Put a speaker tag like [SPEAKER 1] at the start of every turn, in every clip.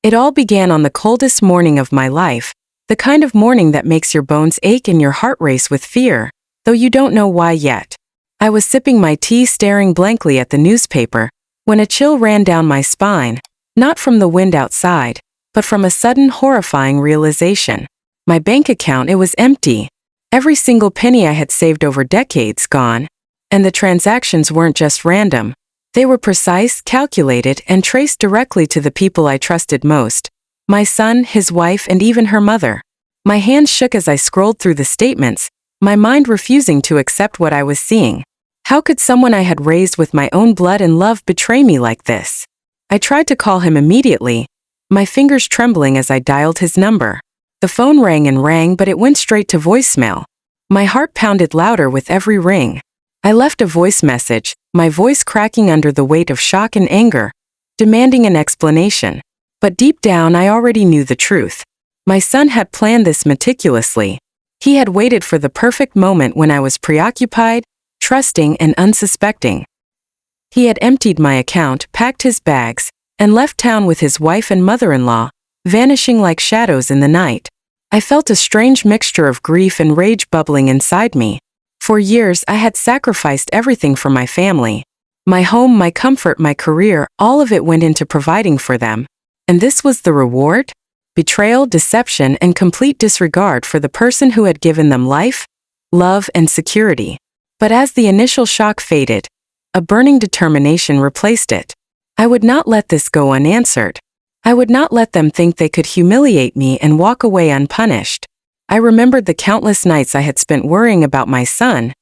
[SPEAKER 1] It all began on the coldest morning of my life, the kind of morning that makes your bones ache and your heart race with fear, though you don't know why yet. I was sipping my tea staring blankly at the newspaper, when a chill ran down my spine, not from the wind outside, but from a sudden horrifying realization. My bank account, it was empty. Every single penny I had saved over decades gone. And the transactions weren't just random. They were precise, calculated, and traced directly to the people I trusted most. My son, his wife, and even her mother. My hands shook as I scrolled through the statements, my mind refusing to accept what I was seeing. How could someone I had raised with my own blood and love betray me like this? I tried to call him immediately, my fingers trembling as I dialed his number. The phone rang and rang, but it went straight to voicemail. My heart pounded louder with every ring. I left a voice message, my voice cracking under the weight of shock and anger, demanding an explanation. But deep down I already knew the truth. My son had planned this meticulously. He had waited for the perfect moment when I was preoccupied, trusting, and unsuspecting. He had emptied my account, packed his bags, and left town with his wife and mother-in-law, vanishing like shadows in the night. I felt a strange mixture of grief and rage bubbling inside me. For years I had sacrificed everything for my family. My home, my comfort, my career, all of it went into providing for them. And this was the reward? Betrayal, deception, and complete disregard for the person who had given them life, love, and security. But as the initial shock faded, a burning determination replaced it. I would not let this go unanswered. I would not let them think they could humiliate me and walk away unpunished. I remembered the countless nights I had spent worrying about my son,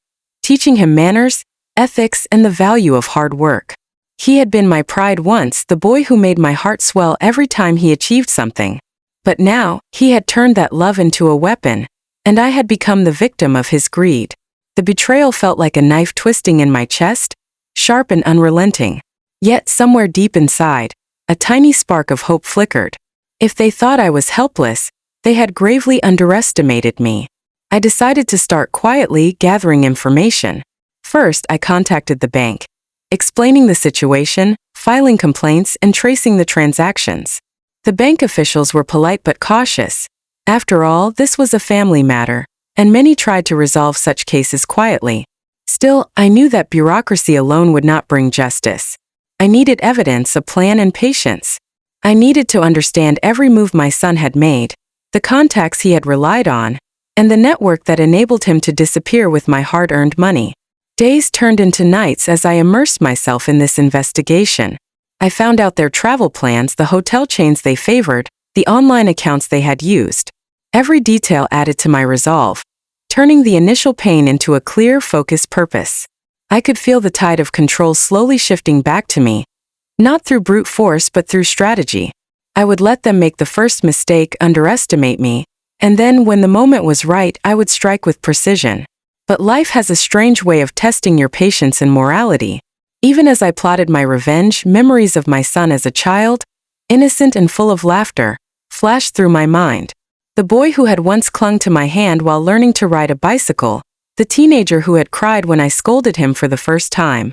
[SPEAKER 1] teaching him manners, ethics, and the value of hard work. He had been my pride once, the boy who made my heart swell every time he achieved something. But now, he had turned that love into a weapon, and I had become the victim of his greed. The betrayal felt like a knife twisting in my chest, sharp and unrelenting. Yet somewhere deep inside, a tiny spark of hope flickered. If they thought I was helpless, they had gravely underestimated me. I decided to start quietly gathering information. First, I contacted the bank, explaining the situation, filing complaints, and tracing the transactions. The bank officials were polite but cautious. After all, this was a family matter, and many tried to resolve such cases quietly. Still, I knew that bureaucracy alone would not bring justice. I needed evidence, a plan, and patience. I needed to understand every move my son had made, the contacts he had relied on, and the network that enabled him to disappear with my hard-earned money. Days turned into nights as I immersed myself in this investigation. I found out their travel plans, the hotel chains they favored, the online accounts they had used. Every detail added to my resolve, turning the initial pain into a clear, focused purpose. I could feel the tide of control slowly shifting back to me, not through brute force but through strategy. I would let them make the first mistake, underestimate me, and then when the moment was right, I would strike with precision. But life has a strange way of testing your patience and morality. Even as I plotted my revenge, memories of my son as a child, innocent and full of laughter, flashed through my mind. The boy who had once clung to my hand while learning to ride a bicycle, the teenager who had cried when I scolded him for the first time.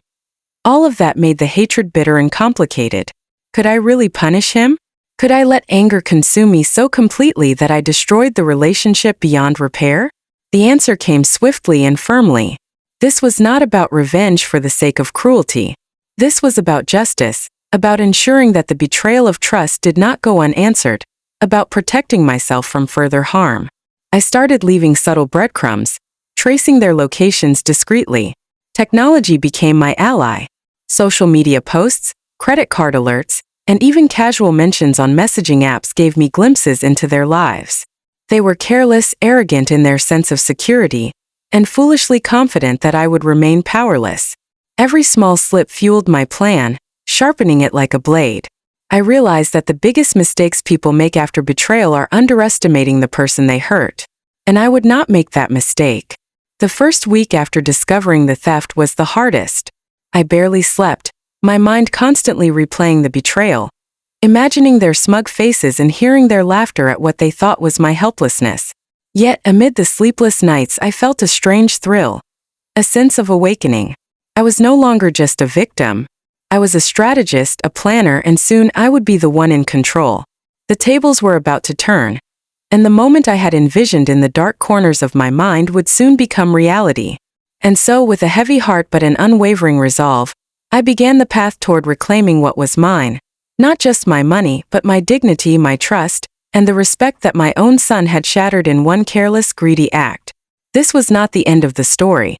[SPEAKER 1] All of that made the hatred bitter and complicated. Could I really punish him? Could I let anger consume me so completely that I destroyed the relationship beyond repair? The answer came swiftly and firmly. This was not about revenge for the sake of cruelty. This was about justice, about ensuring that the betrayal of trust did not go unanswered, about protecting myself from further harm. I started leaving subtle breadcrumbs, tracing their locations discreetly. Technology became my ally. Social media posts, credit card alerts, and even casual mentions on messaging apps gave me glimpses into their lives. They were careless, arrogant in their sense of security, and foolishly confident that I would remain powerless. Every small slip fueled my plan, sharpening it like a blade. I realized that the biggest mistakes people make after betrayal are underestimating the person they hurt. And I would not make that mistake. The first week after discovering the theft was the hardest. I barely slept, my mind constantly replaying the betrayal, imagining their smug faces and hearing their laughter at what they thought was my helplessness. Yet, amid the sleepless nights, I felt a strange thrill, a sense of awakening. I was no longer just a victim. I was a strategist, a planner, and soon I would be the one in control. The tables were about to turn, and the moment I had envisioned in the dark corners of my mind would soon become reality. And so, with a heavy heart but an unwavering resolve, I began the path toward reclaiming what was mine. Not just my money, but my dignity, my trust, and the respect that my own son had shattered in one careless, greedy act. This was not the end of the story.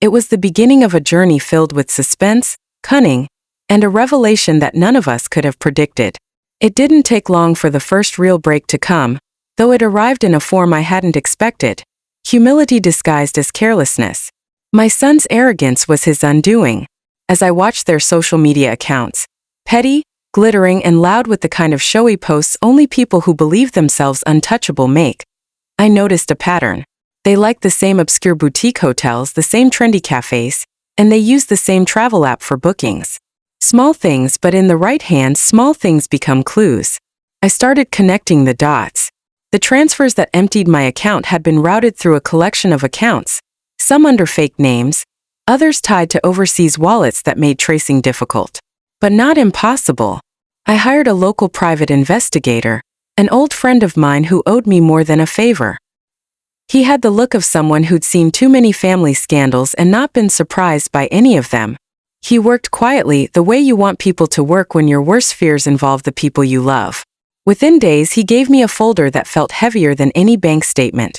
[SPEAKER 1] It was the beginning of a journey filled with suspense, cunning, and a revelation that none of us could have predicted. It didn't take long for the first real break to come, though it arrived in a form I hadn't expected. Humility disguised as carelessness. My son's arrogance was his undoing. As I watched their social media accounts, petty, glittering, and loud with the kind of showy posts only people who believe themselves untouchable make, I noticed a pattern. They liked the same obscure boutique hotels, the same trendy cafes, and they used the same travel app for bookings. Small things, but in the right hands, small things become clues. I started connecting the dots. The transfers that emptied my account had been routed through a collection of accounts, some under fake names, others tied to overseas wallets that made tracing difficult. But not impossible. I hired a local private investigator, an old friend of mine who owed me more than a favor. He had the look of someone who'd seen too many family scandals and not been surprised by any of them. He worked quietly, the way you want people to work when your worst fears involve the people you love. Within days, he gave me a folder that felt heavier than any bank statement.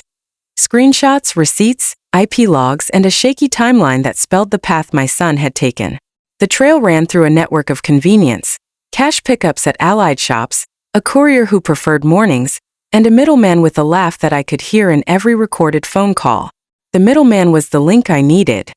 [SPEAKER 1] Screenshots, receipts, IP logs, and a shaky timeline that spelled the path my son had taken. The trail ran through a network of convenience, cash pickups at allied shops, a courier who preferred mornings, and a middleman with a laugh that I could hear in every recorded phone call. The middleman was the link I needed.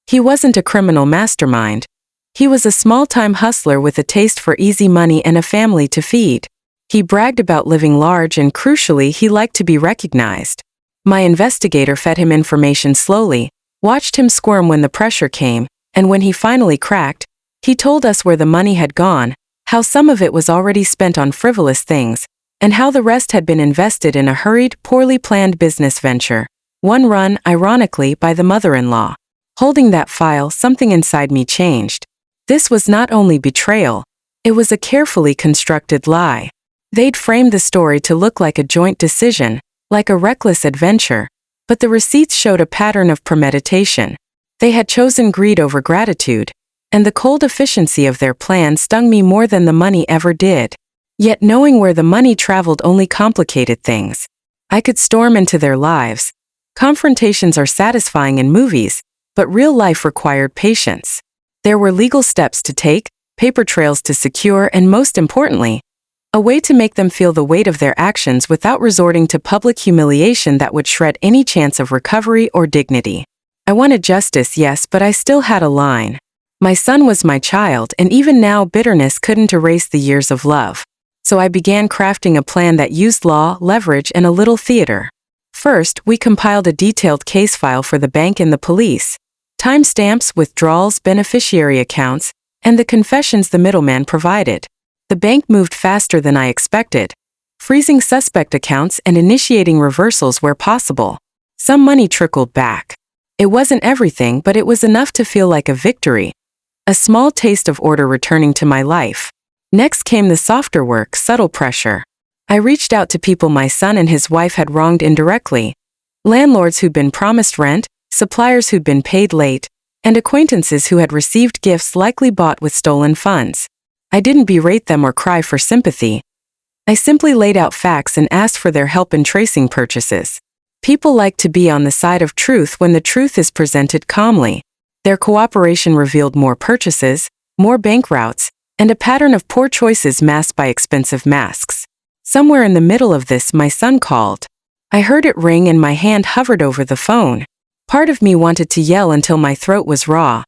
[SPEAKER 1] He wasn't a criminal mastermind. He was a small-time hustler with a taste for easy money and a family to feed. He bragged about living large and, crucially, he liked to be recognized. My investigator fed him information slowly, watched him squirm when the pressure came, and when he finally cracked, he told us where the money had gone, how some of it was already spent on frivolous things, and how the rest had been invested in a hurried, poorly planned business venture, one run, ironically, by the mother-in-law. Holding that file, something inside me changed. This was not only betrayal, it was a carefully constructed lie. They'd framed the story to look like a joint decision, like a reckless adventure, but the receipts showed a pattern of premeditation. They had chosen greed over gratitude, and the cold efficiency of their plan stung me more than the money ever did. Yet knowing where the money traveled only complicated things. I could storm into their lives. Confrontations are satisfying in movies, but real life required patience. There were legal steps to take, paper trails to secure, and most importantly, a way to make them feel the weight of their actions without resorting to public humiliation that would shred any chance of recovery or dignity. I wanted justice, yes, but I still had a line. My son was my child, and even now bitterness couldn't erase the years of love. So I began crafting a plan that used law, leverage, and a little theater. First, we compiled a detailed case file for the bank and the police. Timestamps, withdrawals, beneficiary accounts, and the confessions the middleman provided. The bank moved faster than I expected, freezing suspect accounts and initiating reversals where possible. Some money trickled back. It wasn't everything, but it was enough to feel like a victory. A small taste of order returning to my life. Next came the softer work, subtle pressure. I reached out to people my son and his wife had wronged indirectly. Landlords who'd been promised rent, suppliers who'd been paid late, and acquaintances who had received gifts likely bought with stolen funds. I didn't berate them or cry for sympathy. I simply laid out facts and asked for their help in tracing purchases. People like to be on the side of truth when the truth is presented calmly. Their cooperation revealed more purchases, more bank routes, and a pattern of poor choices masked by expensive masks. Somewhere in the middle of this, my son called. I heard it ring and my hand hovered over the phone. Part of me wanted to yell until my throat was raw.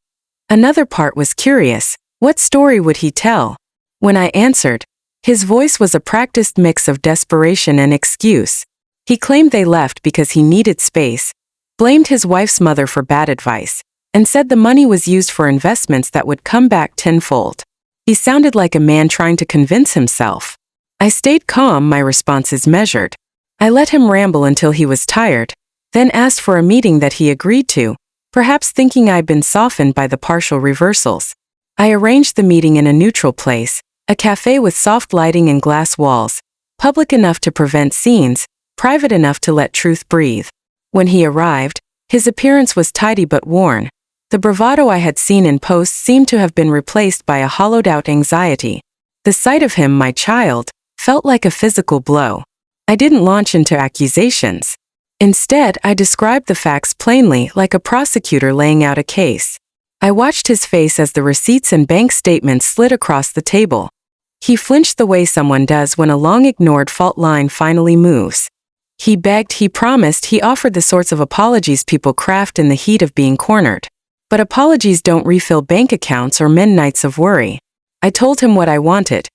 [SPEAKER 1] Another part was curious. What story would he tell? When I answered, his voice was a practiced mix of desperation and excuse. He claimed they left because he needed space, blamed his wife's mother for bad advice, and said the money was used for investments that would come back tenfold. He sounded like a man trying to convince himself. I stayed calm, my responses measured. I let him ramble until he was tired, then asked for a meeting that he agreed to, perhaps thinking I'd been softened by the partial reversals. I arranged the meeting in a neutral place, a cafe with soft lighting and glass walls, public enough to prevent scenes, private enough to let truth breathe. When he arrived, his appearance was tidy but worn. The bravado I had seen in posts seemed to have been replaced by a hollowed-out anxiety. The sight of him, my child, felt like a physical blow. I didn't launch into accusations. Instead, I described the facts plainly, like a prosecutor laying out a case. I watched his face as the receipts and bank statements slid across the table. He flinched the way someone does when a long-ignored fault line finally moves. He begged, he promised, he offered the sorts of apologies people craft in the heat of being cornered. But apologies don't refill bank accounts or mend nights of worry. I told him what I wanted.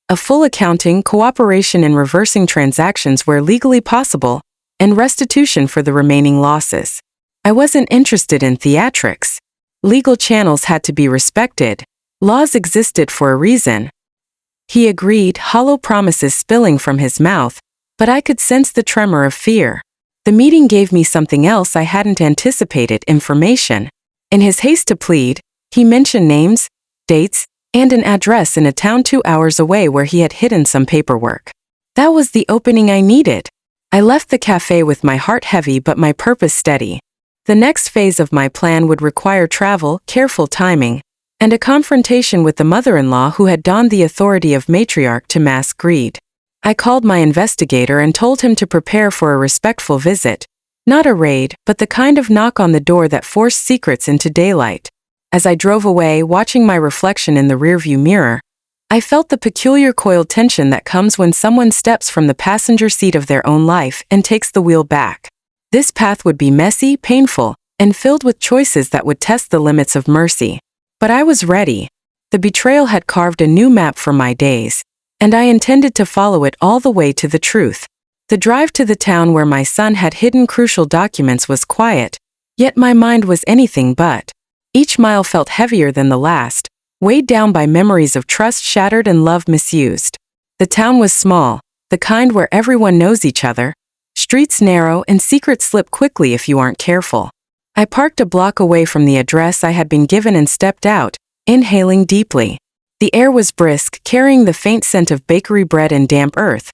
[SPEAKER 1] A full accounting, cooperation in reversing transactions where legally possible, and restitution for the remaining losses. I wasn't interested in theatrics. Legal channels had to be respected. Laws existed for a reason. He agreed, hollow promises spilling from his mouth, but I could sense the tremor of fear. The meeting gave me something else I hadn't anticipated: information. In his haste to plead, he mentioned names, dates, and an address in a town 2 hours away where he had hidden some paperwork. That was the opening I needed. I left the cafe with my heart heavy but my purpose steady. The next phase of my plan would require travel, careful timing, and a confrontation with the mother-in-law who had donned the authority of matriarch to mask greed. I called my investigator and told him to prepare for a respectful visit. Not a raid, but the kind of knock on the door that forced secrets into daylight. As I drove away, watching my reflection in the rearview mirror, I felt the peculiar coiled tension that comes when someone steps from the passenger seat of their own life and takes the wheel back. This path would be messy, painful, and filled with choices that would test the limits of mercy. But I was ready. The betrayal had carved a new map for my days, and I intended to follow it all the way to the truth. The drive to the town where my son had hidden crucial documents was quiet, yet my mind was anything but. Each mile felt heavier than the last, weighed down by memories of trust shattered and love misused. The town was small, the kind where everyone knows each other. Streets narrow and secrets slip quickly if you aren't careful. I parked a block away from the address I had been given and stepped out, inhaling deeply. The air was brisk, carrying the faint scent of bakery bread and damp earth,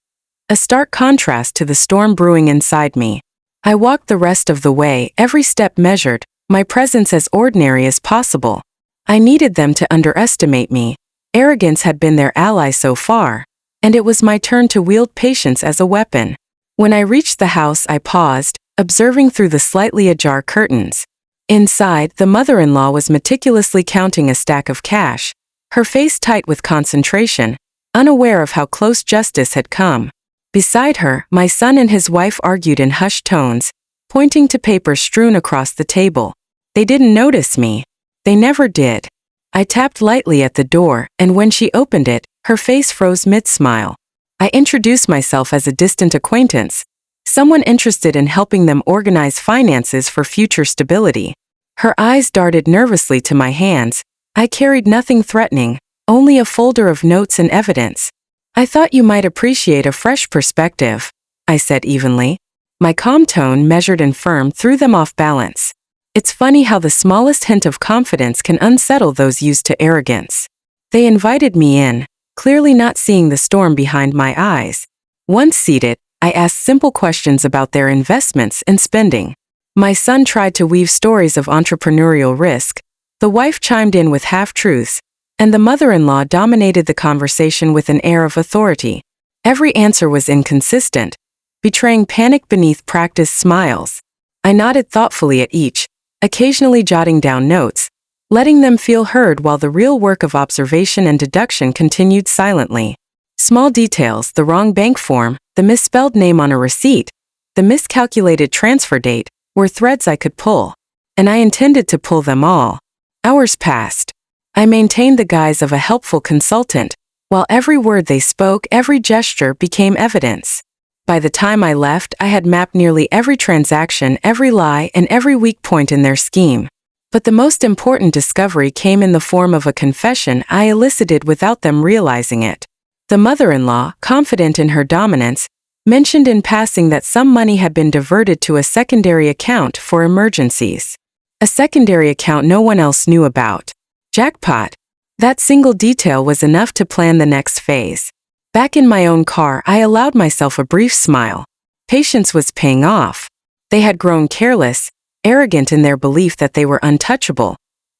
[SPEAKER 1] a stark contrast to the storm brewing inside me. I walked the rest of the way, every step measured, my presence as ordinary as possible. I needed them to underestimate me. Arrogance had been their ally so far, and it was my turn to wield patience as a weapon. When I reached the house, I paused, observing through the slightly ajar curtains. Inside, the mother-in-law was meticulously counting a stack of cash, her face tight with concentration, unaware of how close justice had come. Beside her, my son and his wife argued in hushed tones, pointing to papers strewn across the table. They didn't notice me. They never did. I tapped lightly at the door, and when she opened it, her face froze mid-smile. I introduced myself as a distant acquaintance, someone interested in helping them organize finances for future stability. Her eyes darted nervously to my hands. I carried nothing threatening, only a folder of notes and evidence. I thought you might appreciate a fresh perspective, I said evenly. My calm tone, measured and firm, threw them off balance. It's funny how the smallest hint of confidence can unsettle those used to arrogance. They invited me in, clearly not seeing the storm behind my eyes. Once seated, I asked simple questions about their investments and spending. My son tried to weave stories of entrepreneurial risk, the wife chimed in with half-truths, and the mother-in-law dominated the conversation with an air of authority. Every answer was inconsistent, betraying panic beneath practiced smiles. I nodded thoughtfully at each, occasionally jotting down notes, letting them feel heard while the real work of observation and deduction continued silently. Small details, the wrong bank form, the misspelled name on a receipt, the miscalculated transfer date, were threads I could pull, and I intended to pull them all. Hours passed. I maintained the guise of a helpful consultant, while every word they spoke, every gesture became evidence. By the time I left, I had mapped nearly every transaction, every lie, and every weak point in their scheme. But the most important discovery came in the form of a confession I elicited without them realizing it. The mother-in-law, confident in her dominance, mentioned in passing that some money had been diverted to a secondary account for emergencies. A secondary account no one else knew about. Jackpot! That single detail was enough to plan the next phase. Back in my own car, I allowed myself a brief smile. Patience was paying off. They had grown careless, arrogant in their belief that they were untouchable,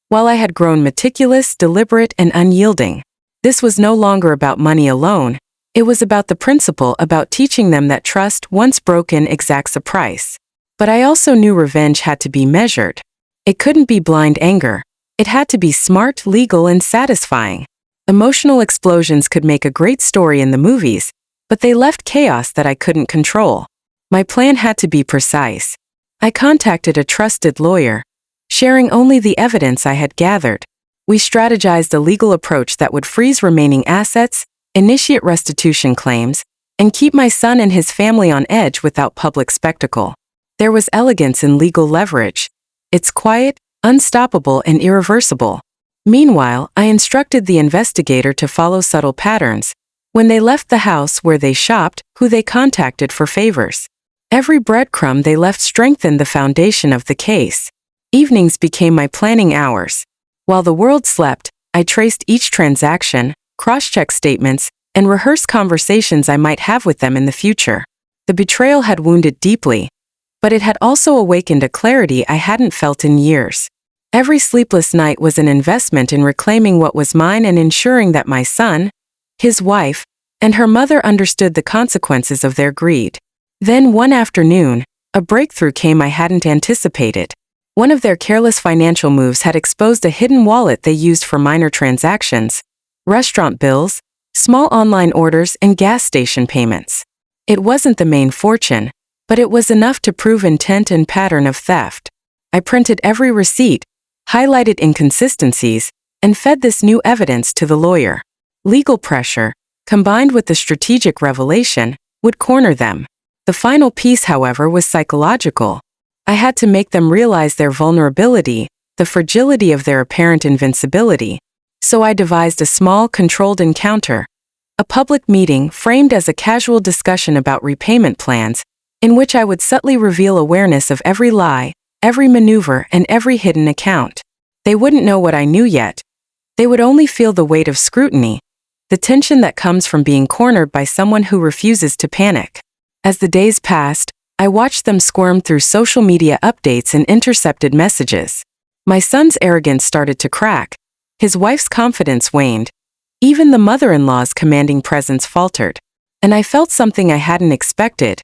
[SPEAKER 1] while I had grown meticulous, deliberate, and unyielding. This was no longer about money alone. It was about the principle, about teaching them that trust, once broken, exacts a price. But I also knew revenge had to be measured. It couldn't be blind anger. It had to be smart, legal, and satisfying. Emotional explosions could make a great story in the movies, but they left chaos that I couldn't control. My plan had to be precise. I contacted a trusted lawyer, sharing only the evidence I had gathered. We strategized a legal approach that would freeze remaining assets, initiate restitution claims, and keep my son and his family on edge without public spectacle. There was elegance in legal leverage. It's quiet, unstoppable, and irreversible. Meanwhile, I instructed the investigator to follow subtle patterns. When they left the house, where they shopped, who they contacted for favors. Every breadcrumb they left strengthened the foundation of the case. Evenings became my planning hours. While the world slept, I traced each transaction, cross-checked statements, and rehearsed conversations I might have with them in the future. The betrayal had wounded deeply, but it had also awakened a clarity I hadn't felt in years. Every sleepless night was an investment in reclaiming what was mine and ensuring that my son, his wife, and her mother understood the consequences of their greed. Then one afternoon, a breakthrough came I hadn't anticipated. One of their careless financial moves had exposed a hidden wallet they used for minor transactions, restaurant bills, small online orders, and gas station payments. It wasn't the main fortune, but it was enough to prove intent and pattern of theft. I printed every receipt, highlighted inconsistencies, and fed this new evidence to the lawyer. Legal pressure, combined with the strategic revelation, would corner them. The final piece, however, was psychological. I had to make them realize their vulnerability, the fragility of their apparent invincibility. So I devised a small, controlled encounter, a public meeting framed as a casual discussion about repayment plans, in which I would subtly reveal awareness of every lie, every maneuver, and every hidden account. They wouldn't know what I knew yet. They would only feel the weight of scrutiny, the tension that comes from being cornered by someone who refuses to panic. As the days passed, I watched them squirm through social media updates and intercepted messages. My son's arrogance started to crack. His wife's confidence waned. Even the mother-in-law's commanding presence faltered. And I felt something I hadn't expected.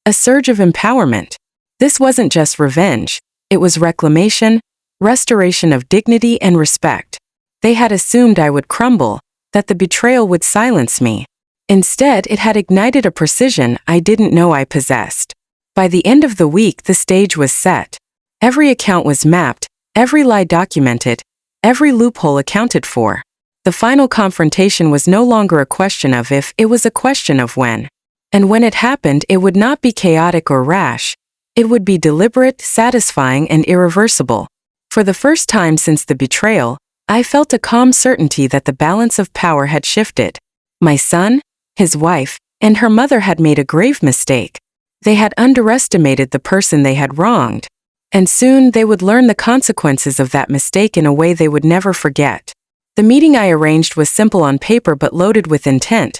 [SPEAKER 1] A surge of empowerment. This wasn't just revenge. It was reclamation, restoration of dignity and respect. They had assumed I would crumble, that the betrayal would silence me. Instead, it had ignited a precision I didn't know I possessed. By the end of the week, the stage was set. Every account was mapped, every lie documented, every loophole accounted for. The final confrontation was no longer a question of if, it was a question of when. And when it happened, it would not be chaotic or rash. It would be deliberate, satisfying, and irreversible. For the first time since the betrayal, I felt a calm certainty that the balance of power had shifted. My son, his wife, and her mother had made a grave mistake. They had underestimated the person they had wronged. And soon they would learn the consequences of that mistake in a way they would never forget. The meeting I arranged was simple on paper but loaded with intent.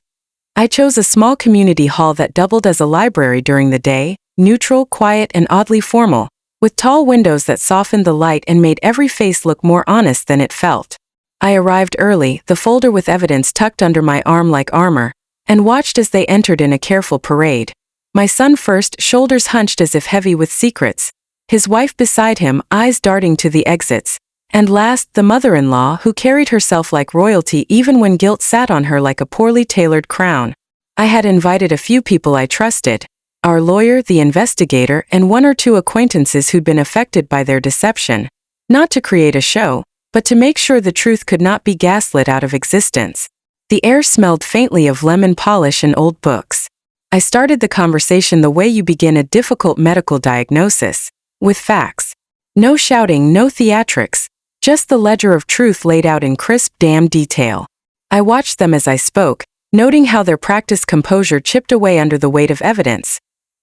[SPEAKER 1] I chose a small community hall that doubled as a library during the day, neutral, quiet, and oddly formal, with tall windows that softened the light and made every face look more honest than it felt. I arrived early, the folder with evidence tucked under my arm like armor, and watched as they entered in a careful parade. My son first, shoulders hunched as if heavy with secrets, his wife beside him, eyes darting to the exits, and last, the mother-in-law who carried herself like royalty even when guilt sat on her like a poorly tailored crown. I had invited a few people I trusted, our lawyer, the investigator, and one or two acquaintances who'd been affected by their deception, not to create a show, but to make sure the truth could not be gaslit out of existence. The air smelled faintly of lemon polish and old books. I started the conversation the way you begin a difficult medical diagnosis, with facts. No shouting, no theatrics, just the ledger of truth laid out in crisp, damn detail. I watched them as I spoke, noting how their practiced composure chipped away under the weight of evidence.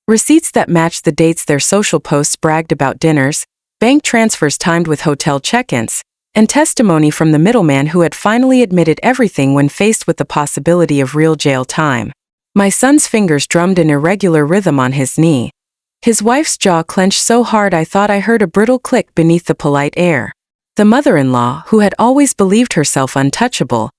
[SPEAKER 1] Receipts that matched the dates their social posts bragged about dinners, bank transfers timed with hotel check-ins, and testimony from the middleman who had finally admitted everything when faced with the possibility of real jail time. My son's fingers drummed in irregular rhythm on his knee. His wife's jaw clenched so hard I thought I heard a brittle click beneath the polite air. The mother-in-law, who had always believed herself untouchable,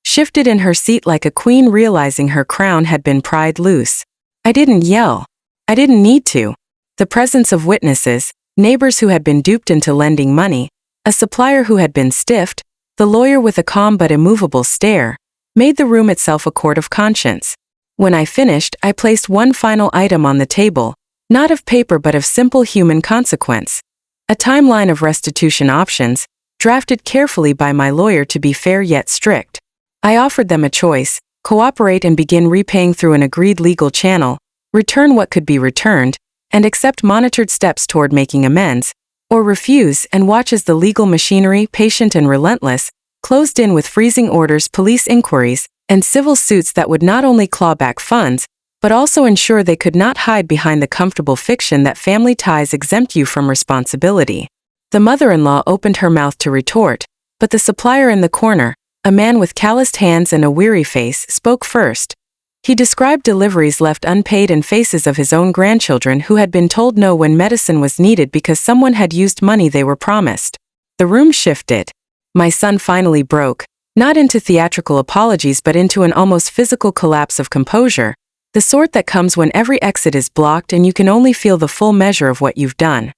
[SPEAKER 1] shifted in her seat like a queen realizing her crown had been pried loose. I didn't yell. I didn't need to. The presence of witnesses, neighbors who had been duped into lending money, a supplier who had been stiffed, the lawyer with a calm but immovable stare, made the room itself a court of conscience. When I finished, I placed one final item on the table, not of paper but of simple human consequence. A timeline of restitution options, drafted carefully by my lawyer to be fair yet strict. I offered them a choice: cooperate and begin repaying through an agreed legal channel, return what could be returned, and accept monitored steps toward making amends, or refuse and watch as the legal machinery, patient and relentless, closed in with freezing orders, police inquiries, and civil suits that would not only claw back funds, but also ensure they could not hide behind the comfortable fiction that family ties exempt you from responsibility. The mother-in-law opened her mouth to retort, but the supplier in the corner, a man with calloused hands and a weary face, spoke first. He described deliveries left unpaid and faces of his own grandchildren who had been told no when medicine was needed because someone had used money they were promised. The room shifted. My son finally broke, not into theatrical apologies but into an almost physical collapse of composure, the sort that comes when every exit is blocked and you can only feel the full measure of what you've done.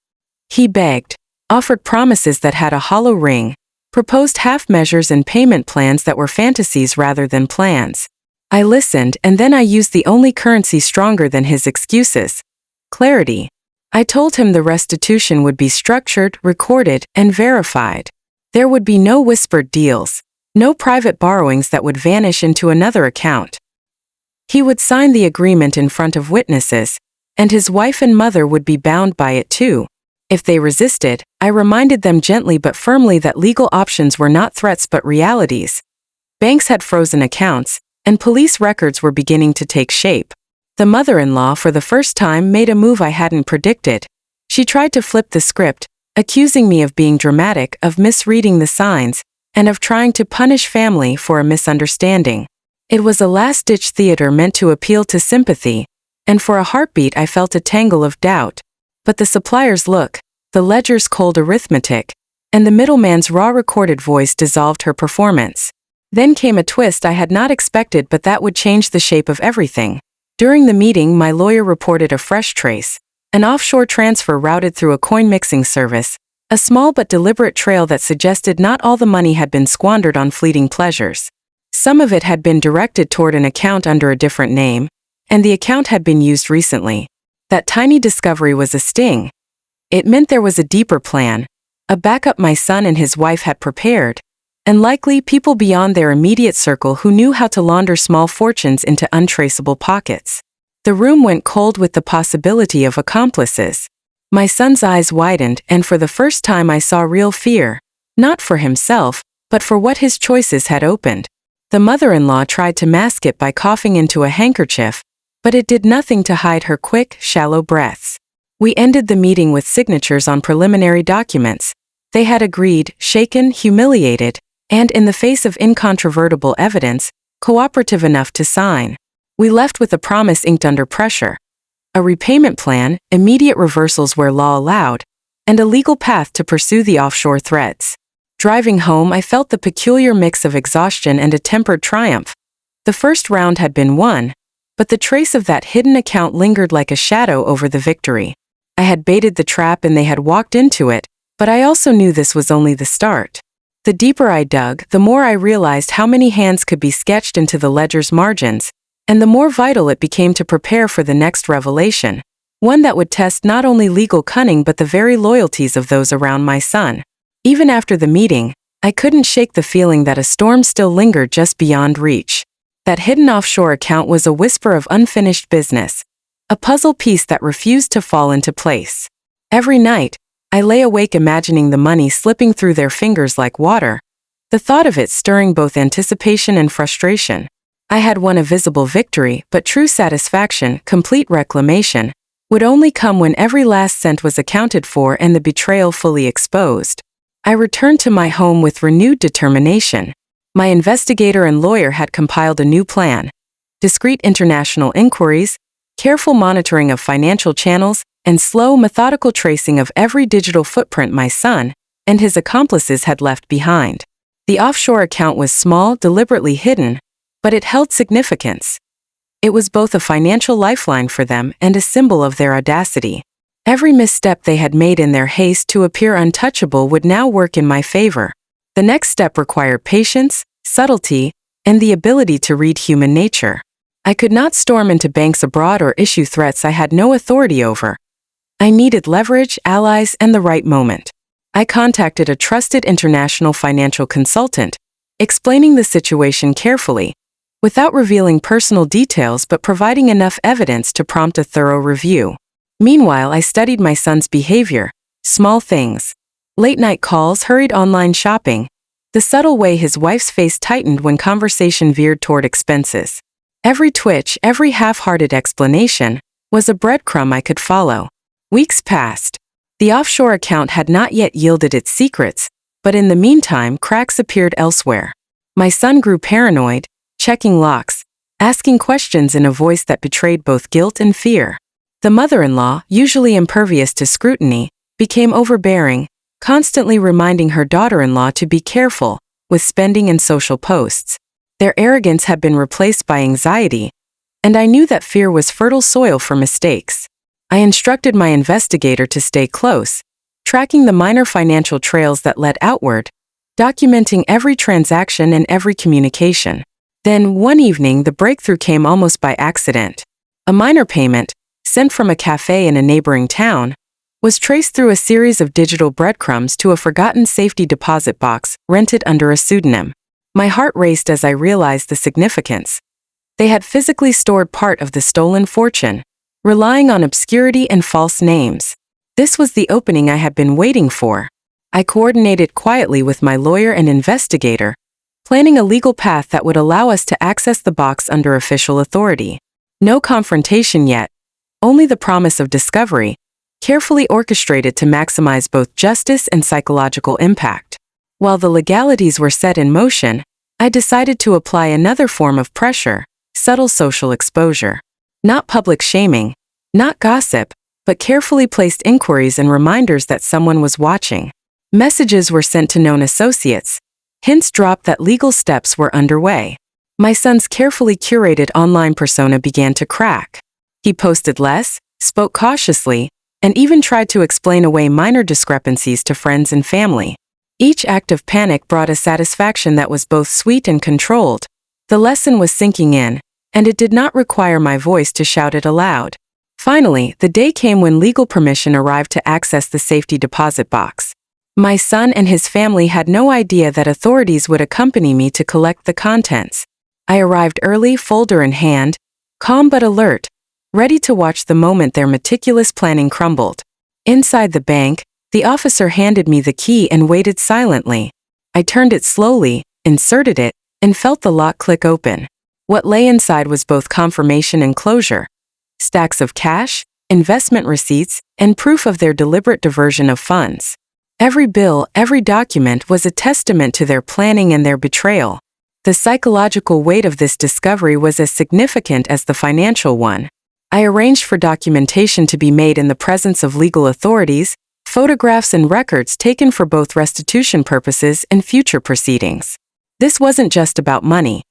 [SPEAKER 1] He begged, offered promises that had a hollow ring, proposed half measures and payment plans that were fantasies rather than plans. I listened, and then I used the only currency stronger than his excuses: clarity. I told him the restitution would be structured, recorded, and verified. There would be no whispered deals, no private borrowings that would vanish into another account. He would sign the agreement in front of witnesses, and his wife and mother would be bound by it too. If they resisted, I reminded them gently but firmly that legal options were not threats but realities. Banks had frozen accounts, and police records were beginning to take shape. The mother-in-law for the first time made a move I hadn't predicted. She tried to flip the script, accusing me of being dramatic, of misreading the signs, and of trying to punish family for a misunderstanding. It was a last-ditch theater meant to appeal to sympathy, and for a heartbeat I felt a tangle of doubt. But the supplier's look, the ledger's cold arithmetic, and the middleman's raw recorded voice dissolved her performance. Then came a twist I had not expected, but that would change the shape of everything. During the meeting, my lawyer reported a fresh trace, an offshore transfer routed through a coin-mixing service, a small but deliberate trail that suggested not all the money had been squandered on fleeting pleasures. Some of it had been directed toward an account under a different name, and the account had been used recently. That tiny discovery was a sting. It meant there was a deeper plan, a backup my son and his wife had prepared, and likely people beyond their immediate circle who knew how to launder small fortunes into untraceable pockets. The room went cold with the possibility of accomplices. My son's eyes widened, and for the first time I saw real fear, not for himself, but for what his choices had opened. The mother-in-law tried to mask it by coughing into a handkerchief, but it did nothing to hide her quick, shallow breaths. We ended the meeting with signatures on preliminary documents. They had agreed, shaken, humiliated, and in the face of incontrovertible evidence, cooperative enough to sign. We left with a promise inked under pressure: a repayment plan, immediate reversals where law allowed, and a legal path to pursue the offshore threats. Driving home, I felt the peculiar mix of exhaustion and a tempered triumph. The first round had been won, but the trace of that hidden account lingered like a shadow over the victory. I had baited the trap and they had walked into it, but I also knew this was only the start. The deeper I dug, the more I realized how many hands could be sketched into the ledger's margins, and the more vital it became to prepare for the next revelation, one that would test not only legal cunning but the very loyalties of those around my son. Even after the meeting, I couldn't shake the feeling that a storm still lingered just beyond reach. That hidden offshore account was a whisper of unfinished business, a puzzle piece that refused to fall into place. Every night, I lay awake imagining the money slipping through their fingers like water, the thought of it stirring both anticipation and frustration. I had won a visible victory, but true satisfaction, complete reclamation, would only come when every last cent was accounted for and the betrayal fully exposed. I returned to my home with renewed determination. My investigator and lawyer had compiled a new plan: discreet international inquiries, careful monitoring of financial channels, and slow, methodical tracing of every digital footprint my son and his accomplices had left behind. The offshore account was small, deliberately hidden, but it held significance. It was both a financial lifeline for them and a symbol of their audacity. Every misstep they had made in their haste to appear untouchable would now work in my favor. The next step required patience, subtlety, and the ability to read human nature. I could not storm into banks abroad or issue threats I had no authority over. I needed leverage, allies, and the right moment. I contacted a trusted international financial consultant, explaining the situation carefully, without revealing personal details but providing enough evidence to prompt a thorough review. Meanwhile, I studied my son's behavior, small things: late-night calls, hurried online shopping, the subtle way his wife's face tightened when conversation veered toward expenses. Every twitch, every half-hearted explanation, was a breadcrumb I could follow. Weeks passed. The offshore account had not yet yielded its secrets, but in the meantime, cracks appeared elsewhere. My son grew paranoid, checking locks, asking questions in a voice that betrayed both guilt and fear. The mother-in-law, usually impervious to scrutiny, became overbearing, constantly reminding her daughter-in-law to be careful with spending and social posts. Their arrogance had been replaced by anxiety, and I knew that fear was fertile soil for mistakes. I instructed my investigator to stay close, tracking the minor financial trails that led outward, documenting every transaction and every communication. Then, one evening, the breakthrough came almost by accident. A minor payment, sent from a cafe in a neighboring town, was traced through a series of digital breadcrumbs to a forgotten safety deposit box rented under a pseudonym. My heart raced as I realized the significance. They had physically stored part of the stolen fortune, relying on obscurity and false names. This was the opening I had been waiting for. I coordinated quietly with my lawyer and investigator, planning a legal path that would allow us to access the box under official authority. No confrontation yet, only the promise of discovery, carefully orchestrated to maximize both justice and psychological impact. While the legalities were set in motion, I decided to apply another form of pressure: subtle social exposure. Not public shaming, not gossip, but carefully placed inquiries and reminders that someone was watching. Messages were sent to known associates, hints dropped that legal steps were underway. My son's carefully curated online persona began to crack. He posted less, spoke cautiously, and even tried to explain away minor discrepancies to friends and family. Each act of panic brought a satisfaction that was both sweet and controlled. The lesson was sinking in, and it did not require my voice to shout it aloud. Finally, the day came when legal permission arrived to access the safety deposit box. My son and his family had no idea that authorities would accompany me to collect the contents. I arrived early, folder in hand, calm but alert, ready to watch the moment their meticulous planning crumbled. Inside the bank, the officer handed me the key and waited silently. I turned it slowly, inserted it, and felt the lock click open. What lay inside was both confirmation and closure: stacks of cash, investment receipts, and proof of their deliberate diversion of funds. Every bill, every document was a testament to their planning and their betrayal. The psychological weight of this discovery was as significant as the financial one. I arranged for documentation to be made in the presence of legal authorities, photographs and records taken for both restitution purposes and future proceedings. This wasn't just about money.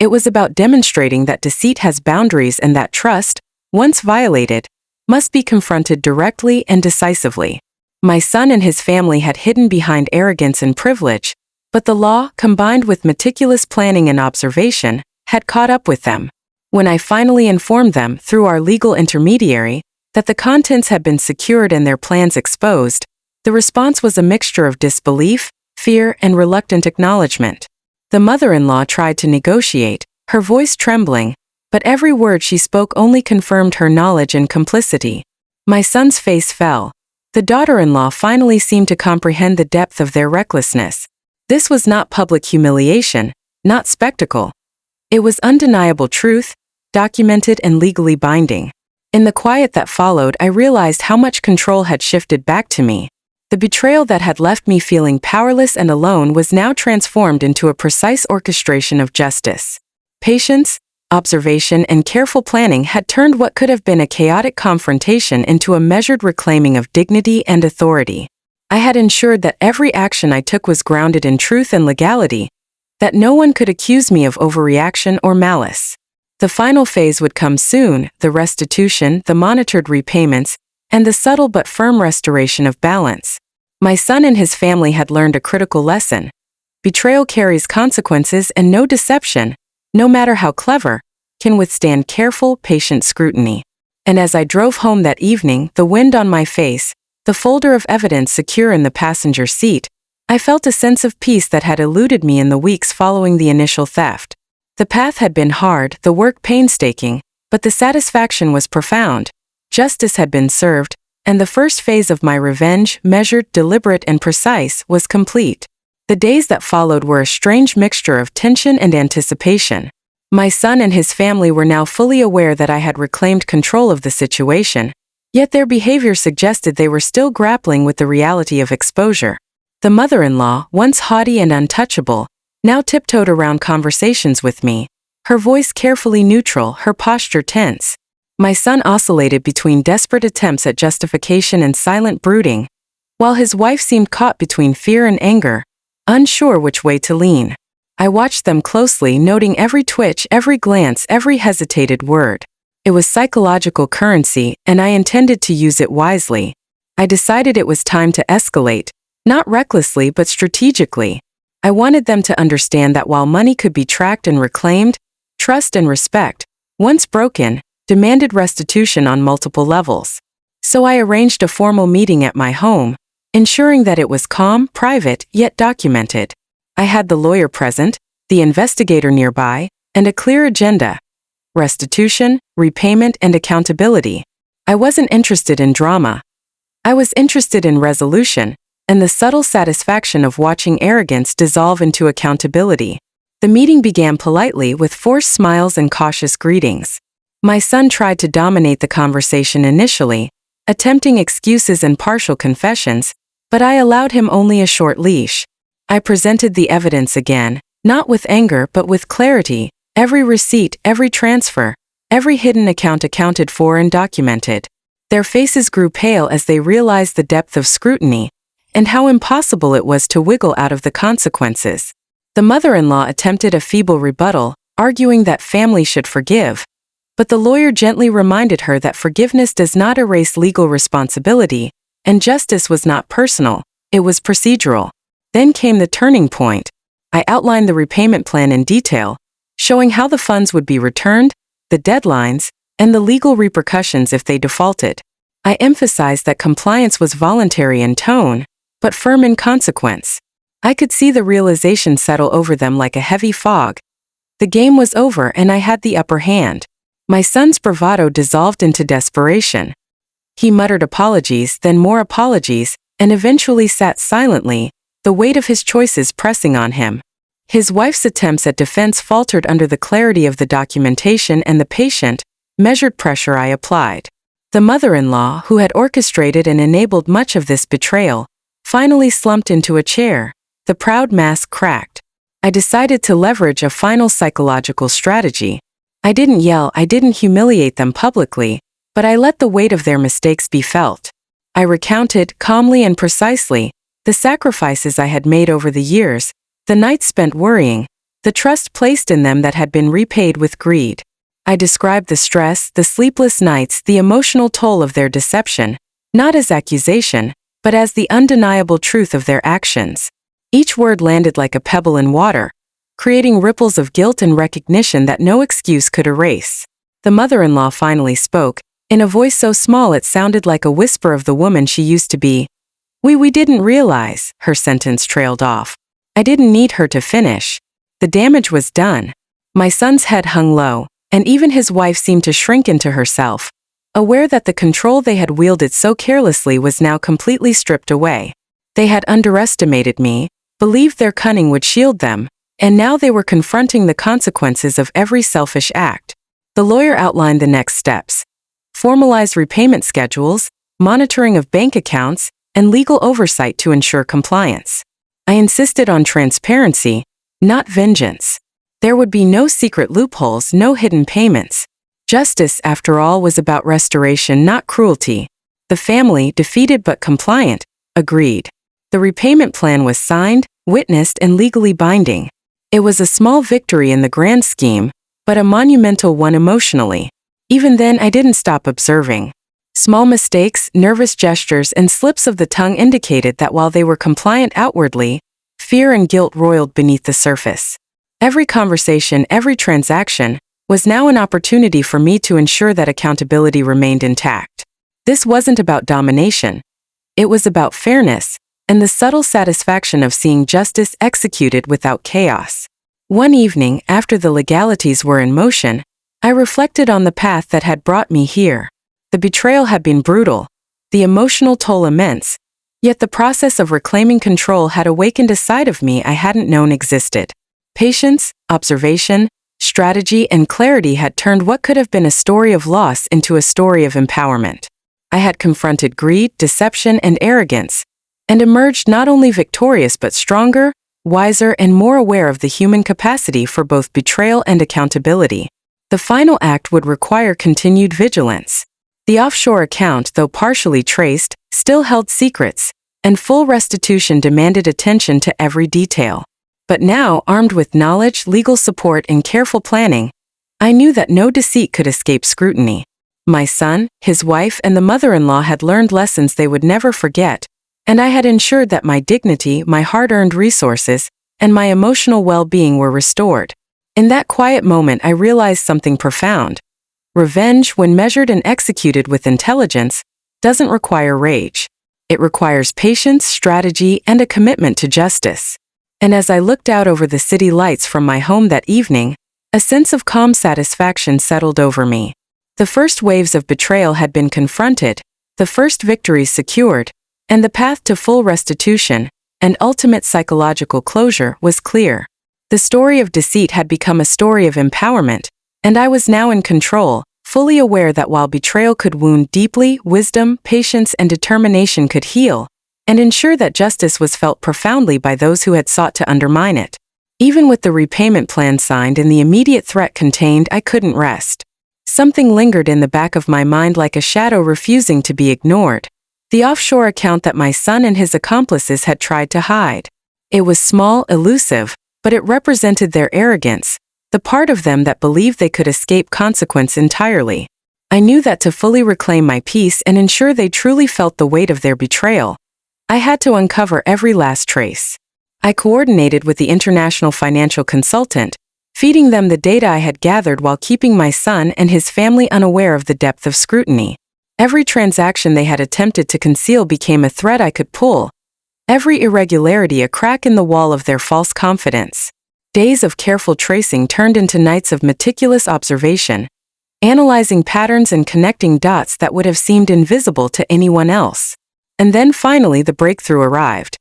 [SPEAKER 1] It was about demonstrating that deceit has boundaries and that trust, once violated, must be confronted directly and decisively. My son and his family had hidden behind arrogance and privilege, but the law, combined with meticulous planning and observation, had caught up with them. When I finally informed them, through our legal intermediary, that the contents had been secured and their plans exposed, the response was a mixture of disbelief, fear, and reluctant acknowledgement. The mother-in-law tried to negotiate, her voice trembling, but every word she spoke only confirmed her knowledge and complicity. My son's face fell. The daughter-in-law finally seemed to comprehend the depth of their recklessness. This was not public humiliation, not spectacle. It was undeniable truth, documented and legally binding. In the quiet that followed, I realized how much control had shifted back to me. The betrayal that had left me feeling powerless and alone was now transformed into a precise orchestration of justice. Patience, observation, and careful planning had turned what could have been a chaotic confrontation into a measured reclaiming of dignity and authority. I had ensured that every action I took was grounded in truth and legality, that no one could accuse me of overreaction or malice. The final phase would come soon, the restitution, the monitored repayments, and the subtle but firm restoration of balance. My son and his family had learned a critical lesson. Betrayal carries consequences, and no deception, no matter how clever, can withstand careful, patient scrutiny. And as I drove home that evening, the wind on my face, the folder of evidence secure in the passenger seat, I felt a sense of peace that had eluded me in the weeks following the initial theft. The path had been hard, the work painstaking, but the satisfaction was profound. Justice had been served, and the first phase of my revenge, measured, deliberate, and precise, was complete. The days that followed were a strange mixture of tension and anticipation. My son and his family were now fully aware that I had reclaimed control of the situation, yet their behavior suggested they were still grappling with the reality of exposure. The mother-in-law, once haughty and untouchable, now tiptoed around conversations with me, her voice carefully neutral, her posture tense. My son oscillated between desperate attempts at justification and silent brooding, while his wife seemed caught between fear and anger, unsure which way to lean. I watched them closely, noting every twitch, every glance, every hesitated word. It was psychological currency, and I intended to use it wisely. I decided it was time to escalate, not recklessly but strategically. I wanted them to understand that while money could be tracked and reclaimed, trust and respect, once broken, demanded restitution on multiple levels. So I arranged a formal meeting at my home, ensuring that it was calm, private, yet documented. I had the lawyer present, the investigator nearby, and a clear agenda: restitution, repayment, and accountability. I wasn't interested in drama. I was interested in resolution, and the subtle satisfaction of watching arrogance dissolve into accountability. The meeting began politely with forced smiles and cautious greetings. My son tried to dominate the conversation initially, attempting excuses and partial confessions, but I allowed him only a short leash. I presented the evidence again, not with anger but with clarity, every receipt, every transfer, every hidden account accounted for and documented. Their faces grew pale as they realized the depth of scrutiny, and how impossible it was to wiggle out of the consequences. The mother-in-law attempted a feeble rebuttal, arguing that family should forgive, but the lawyer gently reminded her that forgiveness does not erase legal responsibility, and justice was not personal, it was procedural. Then came the turning point. I outlined the repayment plan in detail, showing how the funds would be returned, the deadlines, and the legal repercussions if they defaulted. I emphasized that compliance was voluntary in tone, but firm in consequence. I could see the realization settle over them like a heavy fog. The game was over and I had the upper hand. My son's bravado dissolved into desperation. He muttered apologies, then more apologies, and eventually sat silently, the weight of his choices pressing on him. His wife's attempts at defense faltered under the clarity of the documentation and the patient, measured pressure I applied. The mother-in-law, who had orchestrated and enabled much of this betrayal, finally slumped into a chair. The proud mask cracked. I decided to leverage a final psychological strategy. I didn't yell, I didn't humiliate them publicly, but I let the weight of their mistakes be felt. I recounted, calmly and precisely, the sacrifices I had made over the years, the nights spent worrying, the trust placed in them that had been repaid with greed. I described the stress, the sleepless nights, the emotional toll of their deception, not as accusation, but as the undeniable truth of their actions. Each word landed like a pebble in water, creating ripples of guilt and recognition that no excuse could erase. The mother-in-law finally spoke, in a voice so small it sounded like a whisper of the woman she used to be. We didn't realize," her sentence trailed off. I didn't need her to finish. The damage was done. My son's head hung low, and even his wife seemed to shrink into herself, aware that the control they had wielded so carelessly was now completely stripped away. They had underestimated me, believed their cunning would shield them, and now they were confronting the consequences of every selfish act. The lawyer outlined the next steps: formalized repayment schedules, monitoring of bank accounts, and legal oversight to ensure compliance. I insisted on transparency, not vengeance. There would be no secret loopholes, no hidden payments. Justice, after all, was about restoration, not cruelty. The family, defeated but compliant, agreed. The repayment plan was signed, witnessed, and legally binding. It was a small victory in the grand scheme, but a monumental one emotionally. Even then, I didn't stop observing. Small mistakes, nervous gestures, and slips of the tongue indicated that while they were compliant outwardly, fear and guilt roiled beneath the surface. Every conversation, every transaction, was now an opportunity for me to ensure that accountability remained intact. This wasn't about domination. It was about fairness, and the subtle satisfaction of seeing justice executed without chaos. One evening, after the legalities were in motion, I reflected on the path that had brought me here. The betrayal had been brutal, the emotional toll immense, yet the process of reclaiming control had awakened a side of me I hadn't known existed. Patience, observation, strategy, and clarity had turned what could have been a story of loss into a story of empowerment. I had confronted greed, deception, and arrogance, and emerged not only victorious but stronger, wiser, and more aware of the human capacity for both betrayal and accountability. The final act would require continued vigilance. The offshore account, though partially traced, still held secrets, and full restitution demanded attention to every detail. But now, armed with knowledge, legal support, and careful planning, I knew that no deceit could escape scrutiny. My son, his wife, and the mother-in-law had learned lessons they would never forget, and I had ensured that my dignity, my hard-earned resources, and my emotional well-being were restored. In that quiet moment, I realized something profound. Revenge, when measured and executed with intelligence, doesn't require rage. It requires patience, strategy, and a commitment to justice. And as I looked out over the city lights from my home that evening, a sense of calm satisfaction settled over me. The first waves of betrayal had been confronted, the first victories secured, and the path to full restitution and ultimate psychological closure was clear. The story of deceit had become a story of empowerment, and I was now in control, fully aware that while betrayal could wound deeply, wisdom, patience, and determination could heal, and ensure that justice was felt profoundly by those who had sought to undermine it. Even with the repayment plan signed and the immediate threat contained, I couldn't rest. Something lingered in the back of my mind like a shadow refusing to be ignored. The offshore account that my son and his accomplices had tried to hide. It was small, elusive, but it represented their arrogance, the part of them that believed they could escape consequence entirely. I knew that to fully reclaim my peace and ensure they truly felt the weight of their betrayal, I had to uncover every last trace. I coordinated with the international financial consultant, feeding them the data I had gathered while keeping my son and his family unaware of the depth of scrutiny. Every transaction they had attempted to conceal became a thread I could pull, every irregularity a crack in the wall of their false confidence. Days of careful tracing turned into nights of meticulous observation, analyzing patterns and connecting dots that would have seemed invisible to anyone else. And then finally the breakthrough arrived.